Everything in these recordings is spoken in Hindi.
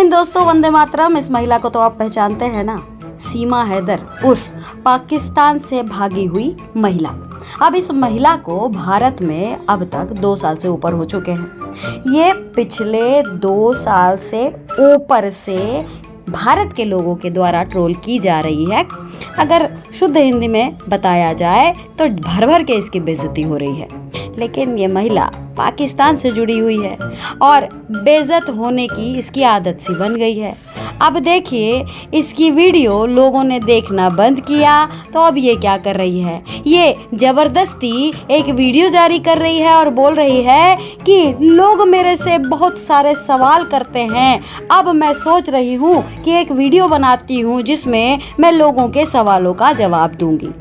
दोस्तों, वंदे मातरम। इस महिला को तो आप पहचानते हैं ना, सीमा हैदर उर्फ पाकिस्तान से भागी हुई महिला। अब इस महिला को भारत में अब तक 2 साल से ऊपर हो चुके हैं। ये पिछले 2 साल से ऊपर से भारत के लोगों के द्वारा ट्रोल की जा रही है। अगर शुद्ध हिंदी में बताया जाए तो भर भर के इसकी बेइज्जती हो रही है। लेकिन ये महिला पाकिस्तान से जुड़ी हुई है और बेइज्जत होने की इसकी आदत सी बन गई है। अब देखिए, इसकी वीडियो लोगों ने देखना बंद किया तो अब ये क्या कर रही है, ये ज़बरदस्ती एक वीडियो जारी कर रही है और बोल रही है कि लोग मेरे से बहुत सारे सवाल करते हैं। अब मैं सोच रही हूँ कि एक वीडियो बनाती हूँ जिसमें मैं लोगों के सवालों का जवाब दूंगी।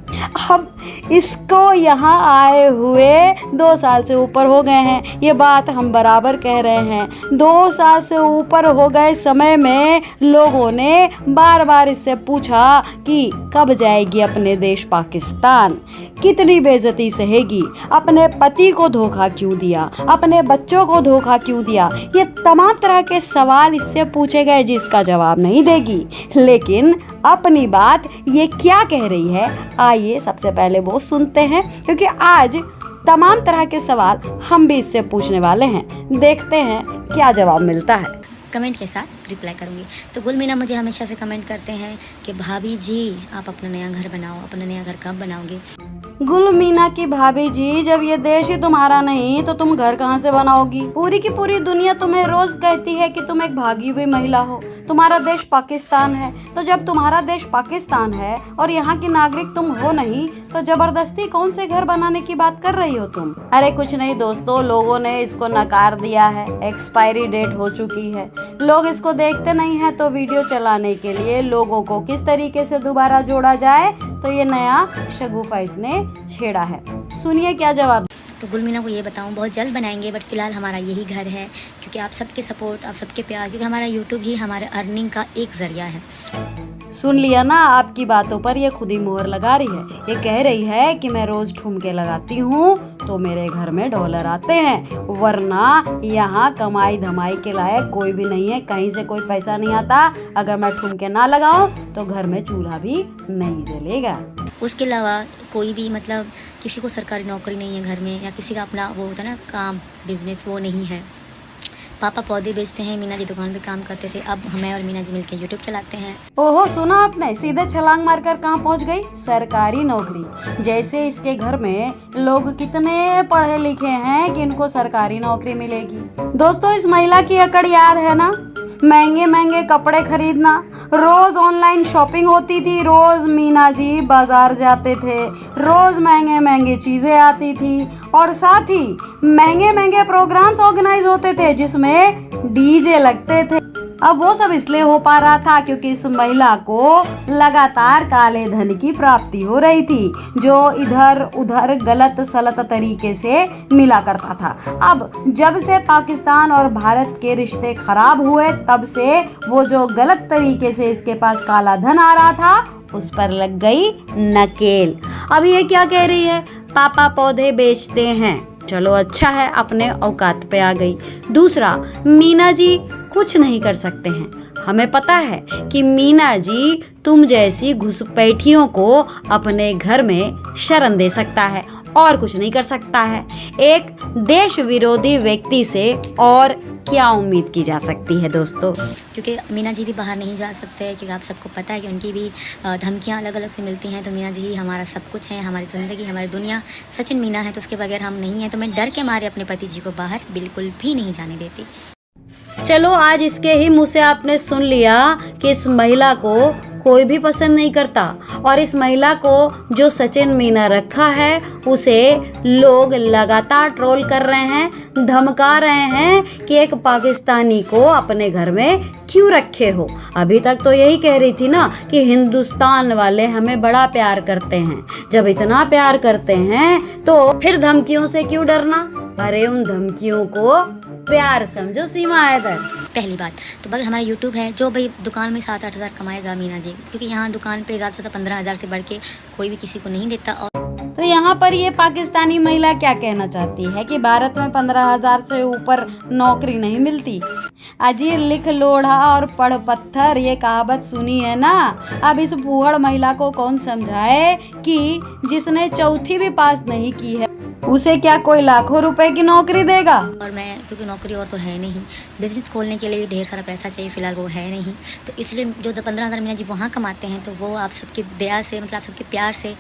अब इसको यहाँ आए हुए 2 साल से ऊपर हो गए हैं। ये बात हम बराबर कह रहे हैं। 2 साल से ऊपर हो गए समय में लोगों ने बार बार इससे पूछा कि कब जाएगी अपने देश पाकिस्तान, कितनी बेइज्जती सहेगी, अपने पति को धोखा क्यों दिया, अपने बच्चों को धोखा क्यों दिया। ये तमाम तरह के सवाल इससे पूछे गए जिसका जवाब नहीं देगी। लेकिन अपनी बात ये क्या कह रही है, आइए सबसे पहले वो सुनते हैं, क्योंकि आज तमाम तरह के सवाल हम भी इससे पूछने वाले हैं। देखते हैं क्या जवाब मिलता है। कमेंट के साथ रिप्लाई करूँगी। तो गुल मीना मुझे हमेशा से कमेंट करते हैं कि भाभी जी आप अपना नया घर बनाओ, अपना नया घर कब बनाओगे। गुल मीना की भाभी जी, जब ये देश ही तुम्हारा नहीं तो तुम घर कहाँ से बनाओगी। पूरी की पूरी दुनिया तुम्हें रोज कहती है कि तुम एक भागी हुई महिला हो, तुम्हारा देश पाकिस्तान है। तो जब तुम्हारा देश पाकिस्तान है और यहाँ की नागरिक तुम हो नहीं, तो जबरदस्ती कौन से घर बनाने की बात कर रही हो तुम। अरे कुछ नहीं दोस्तों, लोगों ने इसको नकार दिया है, एक्सपायरी डेट हो चुकी है। लोग इसको देखते नहीं है तो वीडियो चलाने के लिए लोगों को किस तरीके से दोबारा जोड़ा जाए, तो ये नया शगुफा इसने छेड़ा है। सुनिए क्या जवाब। तो गुल मीना को ये बताऊं, बहुत जल्द बनाएंगे, बट फिलहाल हमारा यही घर है, क्योंकि आप सबके सपोर्ट, आप सबके प्यार, क्योंकि हमारा यूट्यूब ही हमारे अर्निंग का एक जरिया है। सुन लिया ना, आपकी बातों पर ये खुद ही मोहर लगा रही है। ये कह रही है कि मैं रोज ठुमके लगाती हूँ तो मेरे घर में डॉलर आते हैं, वरना यहाँ कमाई धमाई के लायक कोई भी नहीं है, कहीं से कोई पैसा नहीं आता। अगर मैं ठुमके ना लगाऊं तो घर में चूल्हा भी नहीं जलेगा। उसके अलावा कोई भी मतलब किसी को सरकारी नौकरी नहीं है घर में, या किसी का अपना वो होता है ना काम, बिजनेस, वो नहीं है। पापा पौधे बेचते हैं, मीना जी दुकान पे काम करते थे, अब हमें और मीना जी मिलकर यूट्यूब चलाते हैं। ओहो, सुना आपने, सीधे छलांग मारकर कहाँ पहुँच गई, सरकारी नौकरी। जैसे इसके घर में लोग कितने पढ़े लिखे हैं कि इनको सरकारी नौकरी मिलेगी। दोस्तों, इस महिला की अकड़ याद है ना, महंगे महंगे कपड़े खरीदना, रोज ऑनलाइन शॉपिंग होती थी, रोज मीना जी बाजार जाते थे, रोज महंगे महंगे चीजें आती थी और साथ ही महंगे महंगे प्रोग्राम्स ऑर्गेनाइज होते थे जिसमें डीजे लगते थे। अब वो सब इसलिए हो पा रहा था क्योंकि इस महिला को लगातार काले धन की प्राप्ति हो रही थी, जो इधर उधर गलत सलत तरीके से मिला करता था। अब जब से पाकिस्तान और भारत के रिश्ते खराब हुए, तब से वो जो गलत तरीके से इसके पास काला धन आ रहा था उस पर लग गई नकेल। अब ये क्या कह रही है, पापा पौधे बेचते हैं, चलो अच्छा है, अपने औकात पे आ गई। दूसरा, मीना जी कुछ नहीं कर सकते हैं। हमें पता है कि मीना जी तुम जैसी घुसपैठियों को अपने घर में शरण दे सकता है और कुछ नहीं कर सकता है। एक देश विरोधी व्यक्ति से और क्या उम्मीद की जा सकती है दोस्तों। क्योंकि मीना जी भी बाहर नहीं जा सकते, क्योंकि आप सबको पता है कि उनकी भी धमकियां अलग अलग से मिलती हैं। तो मीना जी ही हमारा सब कुछ है, हमारी ज़िंदगी, हमारी दुनिया। सचिन मीना है तो उसके बगैर हम नहीं हैं। तो मैं डर के मारे अपने पति जी को बाहर बिल्कुल भी नहीं जाने देती। चलो, आज इसके ही मुँह से आपने सुन लिया कि इस महिला को कोई भी पसंद नहीं करता और इस महिला को जो सचिन मीना रखा है उसे लोग लगातार ट्रोल कर रहे हैं, धमका रहे हैं कि एक पाकिस्तानी को अपने घर में क्यों रखे हो। अभी तक तो यही कह रही थी ना कि हिंदुस्तान वाले हमें बड़ा प्यार करते हैं। जब इतना प्यार करते हैं तो फिर धमकियों से क्यों डरना। अरे उन धमकियों को प्यार समझो सीमा हैदर। पहली बात तो बगैर हमारा यूट्यूब है, जो भाई दुकान में 7-8 हज़ार कमाएगा मीना जी, क्योंकि यहाँ दुकान पे ज़्यादा से ज़्यादा 15 हज़ार से बढ़ के कोई भी किसी को नहीं देता। और तो यहाँ पर ये पाकिस्तानी महिला क्या कहना चाहती है कि भारत में 15,000 से ऊपर नौकरी नहीं मिलती। अजीर लिख लोढ़ा और पढ़ पत्थर, ये कहावत सुनी है ना। अब इस फूहड़ महिला को कौन समझाए कि जिसने चौथी भी पास नहीं की है उसे क्या कोई लाखों रुपए की नौकरी देगा। और मैं क्योंकि नौकरी और तो है नहीं, बिजनेस खोलने के लिए ढेर सारा पैसा चाहिए, फिलहाल वो है नहीं, तो इसलिए जो 15,000 मीना जी वहाँ कमाते हैं तो वो आप सबकी दया से, मतलब आप सबके प्यार से।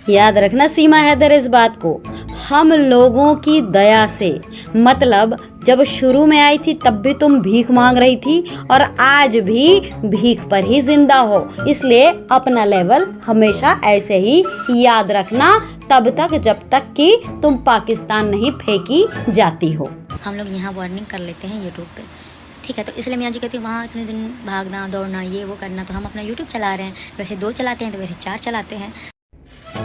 याद रखना सीमा हैदर इस बात को, हम लोगों की दया से, मतलब जब शुरू में आई थी तब भी तुम भीख मांग रही थी और आज भी भीख पर ही जिंदा हो, इसलिए अपना लेवल हमेशा ऐसे ही याद रखना तब तक जब तक कि तुम पाकिस्तान नहीं फेंकी जाती हो। हम लोग यहाँ वार्निंग कर लेते हैं यूट्यूब पे, ठीक है, तो इसलिए मियाँ जी कहती है वहाँ इतने दिन भागना दौड़ना ये वो करना, तो हम अपना यूट्यूब चला रहे हैं, वैसे 2 चलाते हैं तो वैसे 4 चलाते हैं।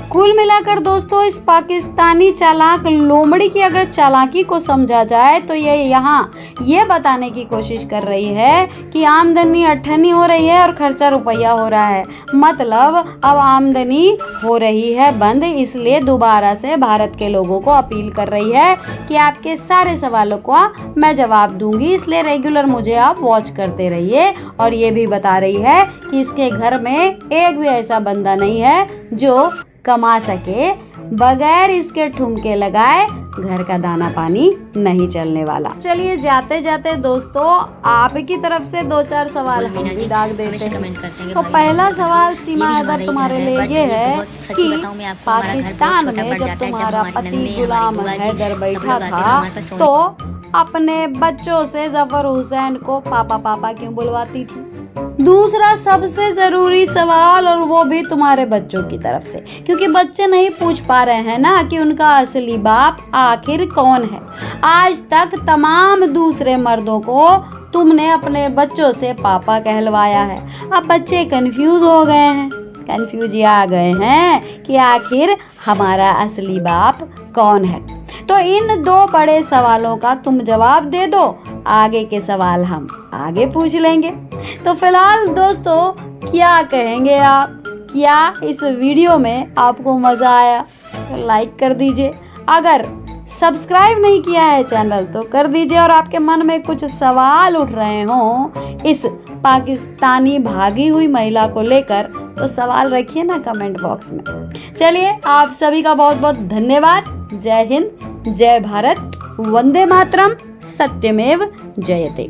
कुल मिलाकर दोस्तों इस पाकिस्तानी चालाक लोमड़ी की अगर चालाकी को समझा जाए तो ये बताने की कोशिश कर रही है कि आमदनी अठन्नी हो रही है और खर्चा रुपया हो रहा है, मतलब अब आमदनी हो रही है बंद, इसलिए दोबारा से भारत के लोगों को अपील कर रही है कि आपके सारे सवालों का मैं जवाब दूंगी, इसलिए रेगुलर मुझे आप वॉच करते रहिए। और ये भी बता रही है कि इसके घर में एक भी ऐसा बंदा नहीं है जो कमा सके बगैर इसके ठुमके लगाए घर का दाना पानी नहीं चलने वाला। चलिए जाते जाते दोस्तों आपकी तरफ से 2-4 सवाल हम भी दाग देते हैं। तो पहला सवाल सीमा हैदर तुम्हारे लिए ये है कि पाकिस्तान में जब तुम्हारा पति गुलाम हैदर बैठा था तो अपने बच्चों से जफर हुसैन को पापा पापा क्यों बुलवाती थी। दूसरा सबसे जरूरी सवाल, और वो भी तुम्हारे बच्चों की तरफ से, क्योंकि बच्चे नहीं पूछ पा रहे हैं ना कि उनका असली बाप आखिर कौन है। आज तक तमाम दूसरे मर्दों को तुमने अपने बच्चों से पापा कहलवाया है, अब बच्चे कंफ्यूज हो गए हैं, कंफ्यूज आ गए हैं कि आखिर हमारा असली बाप कौन है। तो इन 2 बड़े सवालों का तुम जवाब दे दो, आगे के सवाल हम आगे पूछ लेंगे। तो फिलहाल दोस्तों क्या कहेंगे आप, क्या इस वीडियो में आपको मज़ा आया तो लाइक कर दीजिए, अगर सब्सक्राइब नहीं किया है चैनल तो कर दीजिए, और आपके मन में कुछ सवाल उठ रहे हों इस पाकिस्तानी भागी हुई महिला को लेकर तो सवाल रखिए ना कमेंट बॉक्स में। चलिए आप सभी का बहुत बहुत धन्यवाद। जय हिंद, जय भारत, वंदे मातरम, सत्यमेव जयते।